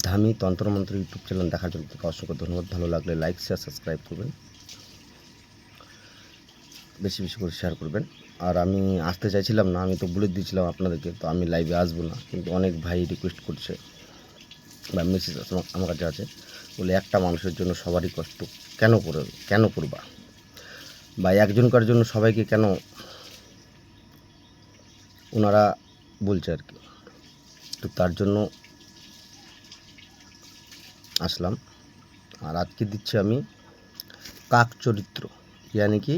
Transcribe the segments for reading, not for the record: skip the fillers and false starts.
ধামি তন্ত্রমন্ত্র YouTube channel দেখার জন্য আপনাকে অসংখ্য ধন্যবাদ। ভালো লাগলে লাইক শেয়ার সাবস্ক্রাইব করবেন, বেশি বেশি করে শেয়ার করবেন। আর আমি আসতে চাইছিলাম না, আমি তো বলে দিয়েছিলাম আপনাদেরকে, তো আমি লাইভে আসবো না, কিন্তু অনেক ভাই রিকোয়েস্ট করছে বা মেসেজ আমার কাছে আছে, বলে একটা মানুষের জন্য সবারই কষ্ট কেন করবা, বা একজনকার জন্য সবাইকে কেন ওনারা বলছে আর কি। তো তার জন্য আসলাম। আর আজকে দিচ্ছি আমি কাক চরিত্র, ইয়ানি কি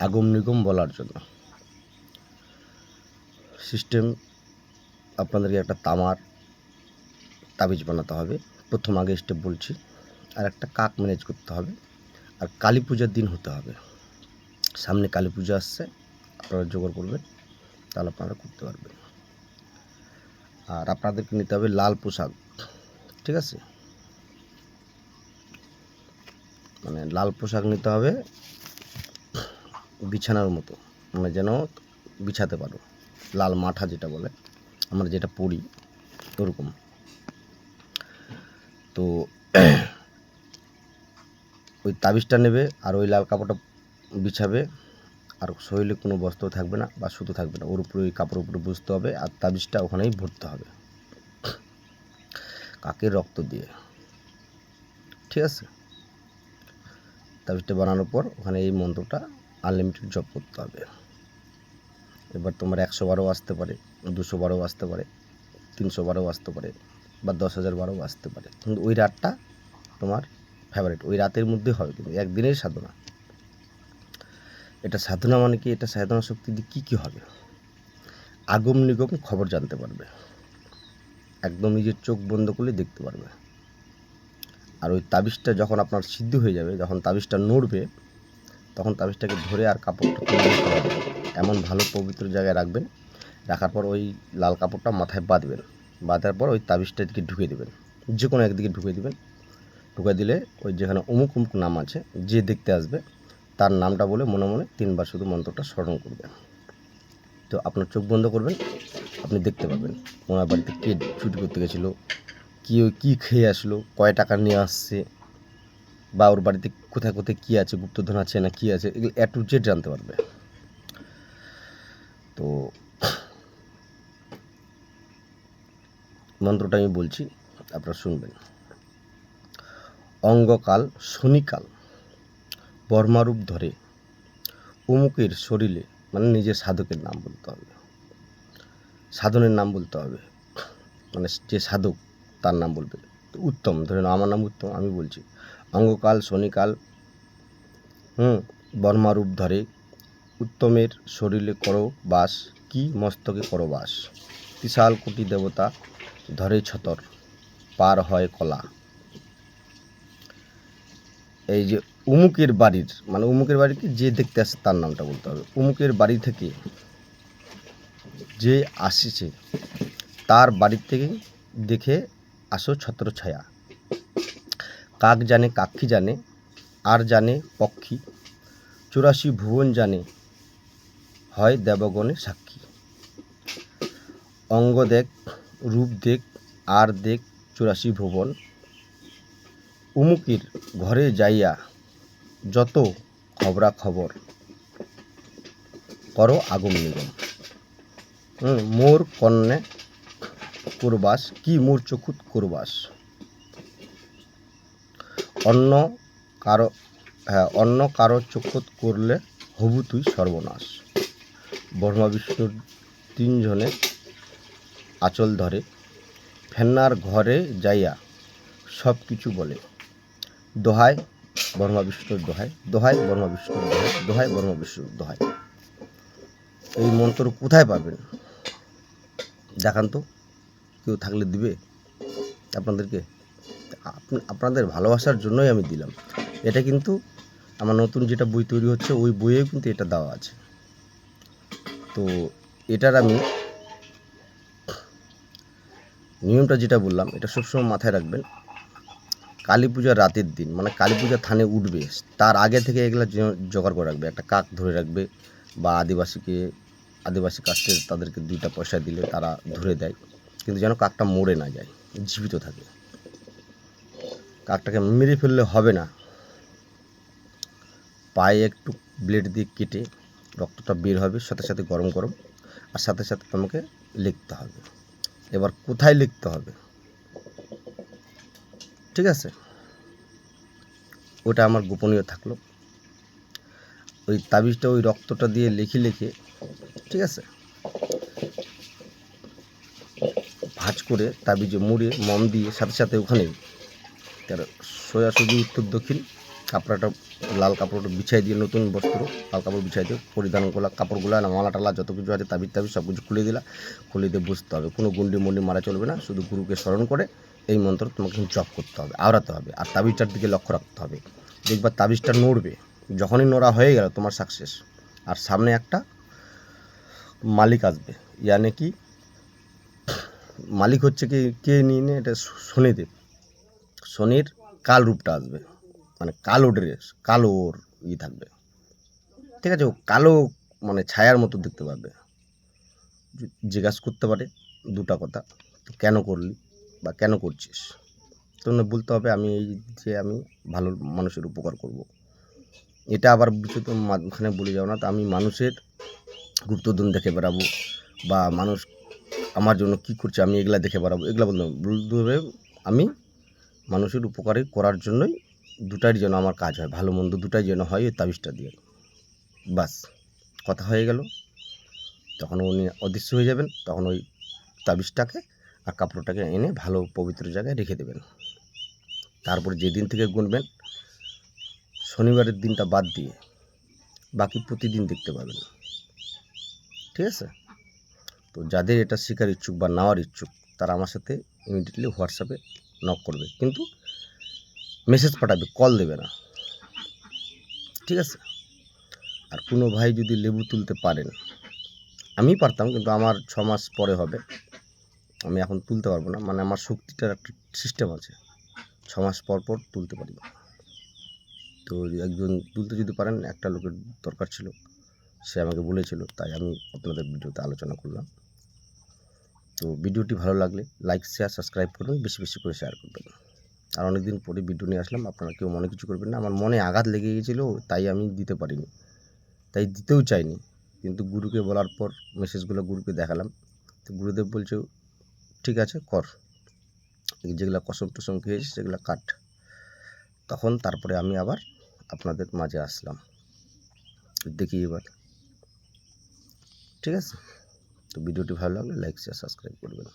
আগম নিগম বলার জন্য সিস্টেম। আপনাদেরকে একটা তামার তাবিজ বানাতে হবে, প্রথম আগে স্টেপ বলছি। আর একটা কাক ম্যানেজ করতে হবে, আর কালী পূজার দিন হতে হবে। সামনে কালী পূজা আসছে, আপনারা জোগাড় করবেন, তাহলে আপনারা করতে পারবেন। আর আপনাদেরকে নিতে হবে লাল পোশাক, ঠিক আছে? মানে লাল পোশাক নিতে হবে, বিছানার মতো, মানে যেন বিছাতে পারো, লাল মাঠা যেটা বলে, আমরা যেটা পড়ি ওরকম। তো ওই তাবিজটা নেবে, আর ওই লাল কাপড়টা বিছাবে, আর শরীরে কোনো বস্ত্র থাকবে না বা সুতো থাকবে না, ওর উপরে ওই কাপড়ের উপরে বুঝতে হবে, আর তাবিজটা ওখানেই ভরতে হবে কাকের রক্ত দিয়ে, ঠিক আছে? তাবিজটা বানানোর পর ওখানে এই মন্ত্রটা আনলিমিটেড জপ করতে হবে। এবার তোমার 100 বারও আসতে পারে, 200 বারও আসতে পারে, 300 বারও আসতে পারে, বা 10,000 বারও আসতে পারে, কিন্তু ওই রাতটা তোমার ফেভারিট, ওই রাতের মধ্যে হবে, কিন্তু একদিনের সাধনা। এটা সাধনা মানে কি, এটা সাধনা শক্তি দিয়ে কী কী হবে, আগম নিগম খবর জানতে পারবে, একদম নিজের চোখ বন্ধ করলে দেখতে পারবে। আর ওই তাবিজটা যখন আপনার সিদ্ধ হয়ে যাবে, যখন তাবিজটা নড়বে, তখন তাবিজটাকে ধরে আর কাপড়টা তুলে দিতে হবে, এমন ভালো পবিত্র জায়গায় রাখবেন। রাখার পর ওই লাল কাপড়টা মাথায় বাঁধবেন, বাঁধার পর ওই তাবিজটা দিকে ঢুকিয়ে দেবেন, যে কোনো একদিকে ঢুকিয়ে দেবেন। ঢুকিয়ে দিলে ওই যেখানে অমুক অমুক নাম আছে, যে দেখতে আসবে তার নামটা বলে মনে মনে 3 বার শুধু মন্ত্রটা স্মরণ করবেন। তো আপনার চোখ বন্ধ করবেন, আপনি দেখতে পাবেন ওনার বাড়িতে কে চুরি করতে গেছিলো, কী খেয়ে আসলো, কয় টাকা নিয়ে আসছে, বা ওর বাড়িতে কোথায় কোথায় কী আছে, গুপ্তধন আছে না কী আছে, এগুলো A to Z জানতে পারবে। তো মন্ত্রটা আমি বলছি, আপনারা শুনবেন। অঙ্গকাল শনিকাল বর্মারূপ ধরে অমুকের শরীরে, মানে নিজের সাধকের নাম বলতে হবে, সাধনের নাম বলতে হবে, মানে যে সাধক তার নাম বলবে। তো উত্তম, ধরেন আমার নাম উত্তম, আমি বলছি অঙ্গকাল শনিকাল বর্মারূপ ধরে উত্তমের শরীরে করো বাস, কি মস্তকে করো বাস, বিশাল কোটি দেবতা ধরে ছতর, পার হয় কলা। এই যে উমুকের বাড়ির, মানে উমুকের বাড়িতে যে দেখতে আসে তার নামটা বলতে হবে। উমুকের বাড়ি থেকে যে আসছে তার বাড়ির থেকে দেখে আসো ছত্র ছায়া, কাক জানে কাক্ষী জানে, আর জানে পক্ষী, 84 ভুবন জানে, হয় দেবগণে সাক্ষী। অঙ্গ দেখ রূপ দেখ আর দেখ 84 ভুবন, উমুকের ঘরে যাইয়া যত খবরা খবর, করো আগম নিগম। মোর কন্যা করবাস, কি মোর চকুত করবাস, অন্য কারো চকুত করলে হবু তুই সর্বনাশ। ব্রহ্মা বিষ্ণুর 3 জনে আঁচল ধরে, ফেন্নার ঘরে যাইয়া সব কিছু বলে, দোহাই ব্রহ্মা বিষ্ণুর দোহাই, দোহাই ব্রহ্মা বিষ্ণুর দোহাই, দোহাই ব্রহ্মা বিষ্ণুর দোহাই। এই মন্ত্র কোথায় পাবেন দেখান তো, কেউ থাকলে দিবে আপনাদেরকে? আপনাদের ভালোবাসার জন্যই আমি দিলাম। এটা কিন্তু আমার নতুন যেটা বই তৈরি হচ্ছে, ওই বইয়েও কিন্তু এটা দেওয়া আছে। তো এটার আমি নিয়মটা যেটা বললাম, এটা সবসময় মাথায় রাখবেন। কালী পূজার রাতের দিন, মানে কালী পূজা থানে উঠবে, তার আগে থেকে এগুলো জোগাড় করে রাখবে। একটা কাক ধরে রাখবে, বা আদিবাসী কাস্টের তাদেরকে 2টা পয়সা দিলে তারা ধরে দেয়, কিন্তু যেন কাকটা মরে না যায়, জীবিত থাকে। কাকটাকে মেরে ফেললে হবে না, পায়ে একটু ব্লেড দিয়ে কেটে রক্তটা বের হবে, সাথে সাথে গরম গরম, আর সাথে সাথে তোমাকে লিখতে হবে। এবার কোথায় লিখতে হবে, ঠিক আছে, ওটা আমার গোপনীয় থাকলো। ওই তাবিজটা ওই রক্তটা দিয়ে লিখে ঠিক আছে, ভাঁজ করে তাবিজে মুড়ে মম দিয়ে সাথে সাথে ওখানেই তার সোজাসুজি উত্তর দক্ষিণ কাপড়টা, লাল কাপড়টা বিছাই দিয়ে, নতুন বস্ত্র লাল কাপড় বিছাই দিয়ে পরিধানগুলো, কাপড়গুলো না, মালা টালা যত কিছু আছে, তাবিজ সব কিছু খুলে দিলা, খুলে দিয়ে বুঝতে হবে। কোনো গুন্ডি মুন্ডি মারা চলবে না, শুধু গুরুকে স্মরণ করে এই মন্ত্র তোমাকে জপ করতে হবে, আওড়াতে হবে, আর তাবিজটার দিকে লক্ষ্য রাখতে হবে। দেখবা তাবিজটা নড়বে, যখনই নড়া হয়ে গেল তোমার সাকসেস। আর সামনে একটা মালিক আসবে, ইয়ানে কি মালিক হচ্ছে কি, কে নিয়ে নে, এটা শনিদেব। শনির কাল রূপটা আসবে, মানে কালো ড্রেস, কালো ওর থাকবে, ঠিক আছে, ও কালো মানে ছায়ার মতো দেখতে পাবে। জিজ্ঞাসা করতে পারে দুটা কথা, কেন করলি বা কেন করছিস, তোমরা বলতে হবে আমি এই যে আমি ভালো মানুষের উপকার করব। এটা আবার বুঝে তো মাঝখানে বলে যাও না, তো আমি মানুষের গুপ্তধন দেখে বেড়াবো, বা মানুষ আমার জন্য কি করছে আমি এগুলা দেখে বেড়াবো, এগুলো বলতে হবে আমি মানুষের উপকারে করার জন্যই, দুটাই যেন আমার কাজ হয়, ভালো মন্দ দুটাই যেন হয় ওই তাবিজটা দিয়ে। বাস কথা হয়ে গেল। তখন উনি অদৃশ্য হয়ে যাবেন, তখন ওই তাবিজটাকে আর কাপড়টাকে এনে ভালো পবিত্র জায়গায় রেখে দেবেন। তারপর যেদিন থেকে গুনবেন, শনিবারের দিনটা বাদ দিয়ে বাকি প্রতিদিন দেখতে পাবেন, ঠিক আছে। তো যাদের এটা শেখার ইচ্ছুক বা নেওয়ার ইচ্ছুক, তারা আমার সাথে ইমিডিয়েটলি হোয়াটসঅ্যাপে নক করবে, কিন্তু মেসেজ পাঠাবে, কল দেবে না, ঠিক আছে। আর কোনো ভাই যদি লেবু তুলতে পারেন, আমি পারতাম কিন্তু আমার 6 মাস পরে হবে, আমি এখন তুলতে পারবো না, মানে আমার শক্তিটার একটা সিস্টেম আছে, 6 মাস পর পর তুলতে পারি। তো একজন তুলতে যদি পারেন, একটা লোকের দরকার ছিল, সে আমাকে বলেছিল, তাই আমি আপনাদের ভিডিওতে আলোচনা করলাম। তো ভিডিওটি ভালো লাগলে লাইক শেয়ার সাবস্ক্রাইব করবেন, বেশি বেশি করে শেয়ার করবেন। আর অনেক দিন পরে ভিডিও নিয়ে আসলাম, আপনারা কেউ মনে কিছু করবেন না, আমার মনে আঘাত লেগে গিয়েছিলো, তাই আমি দিতে পারিনি, তাই দিতেও চাইনি, কিন্তু গুরুকে বলার পর মেসেজগুলো গুরুকে দেখালাম, তো গুরুদেব বলছে ঠিক আছে কর, যেগুলো কসম টসম খেয়েছি সেগুলো কাট। তখন তারপরে আমি আবার আপনাদের মাঝে আসলাম, দেখি এবার, ঠিক আছে। তো ভিডিওটি ভালো লাগলে লাইক শেয়ার সাবস্ক্রাইব করবেন।